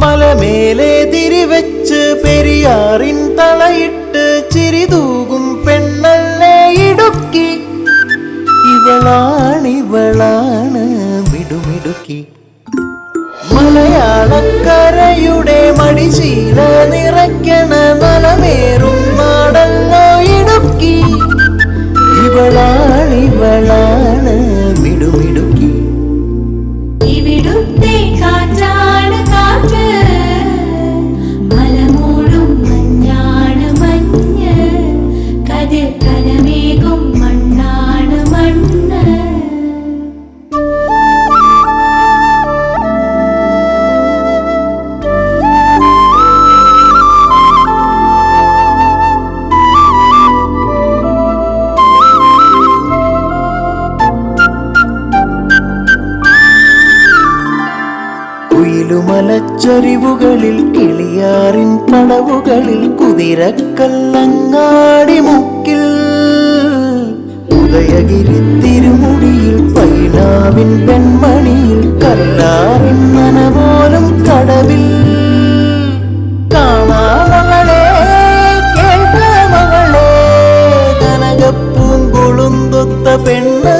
മലമേലെ തിരിവെച്ച് പെരിയാറിൻ തളയിട്ട് ചിരിതൂകും പെണ്ണല്ലേ ഇടുക്കി. ഇവളാണ് മിടുമിടുക്കി. മലയാളക്കരയുടെ മടിശീല നിറയ്ക്കണ നലമേറും നാടല്ലോ ഇടുക്കി. ഇവളാണ് മിടുമിടുക്കി. ഇവിടുത്തെ കാറ്റാണ് കാറ്റ്, മലമൂടും മഞ്ഞാണ് മഞ്ഞ്, കതിർ കനമേകും മണ്ണാണ് മണ്ണ്. കുയിലുമലച്ചൊരിവുകളിൽ കിളിയാറിൻ പടവുകളിൽ കുതിരക്കല്ലങ്ങാടി മുക്കിൽ ഉദയഗിരി തിരുമുടിയിൽ പൈനാവിൻ പെൺമണിയിൽ കല്ലാറിൻ നനപോലും കടവിൽ. കാണാമകളെ കേൾക്കാമകളെ കനകപ്പൂങ്കൊളുന്തൊത്ത പെണ്ണ്.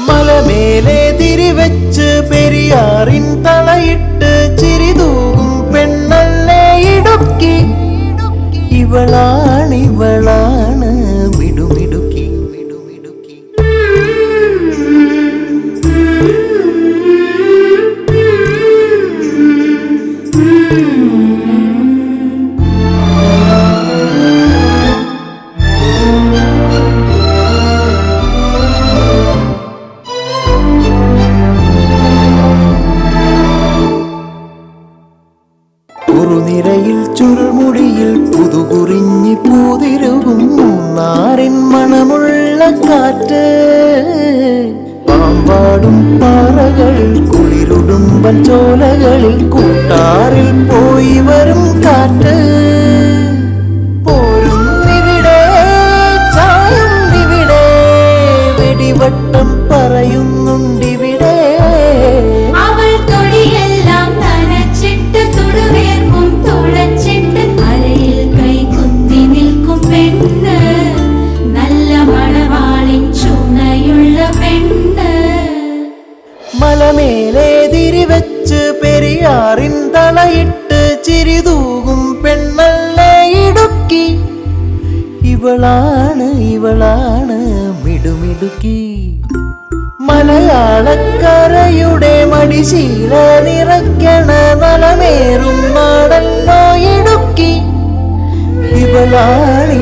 മലമേലെ തിരിവെച്ച് പെരിയാറിൻ തളയിട്ട് ചിരിതൂകും പെണ്ണല്ലേ ഇടുക്കി. ഇവളാണ് മിടുമിടുക്കി. കുറുനിരയിൽ ചുരുൾമുടിയിൽ പുതുകുറിഞ്ഞി പൂതിരുകും മൂന്നാറിൻ മണമുള്ള കാറ്റ്. പാമ്പാടും പാറകളിൽ കുളിരുടുമ്പൻ ചോലകളിൽ കൂട്ടാറിൽ പോയി വരും കാറ്റ്. പോരുന്നിവിടെ ചായുന്നിവിടെ വെടിവട്ടം പറയുന്നുണ്ടിവിടെ. മലമേലെ തിരിവെച്ച് പെരിയാറിൻ തളയിട്ട് ചിരിതൂകും പെണ്ണല്ലേ ഇടുക്കി. ഇവളാണ് മിടുമിടുക്കി. മലയാളക്കരയുടെ മടിശീല നിറയ്ക്കണ നലമേറും നാടല്ലോ ഇടുക്കി. ഇവളാണ്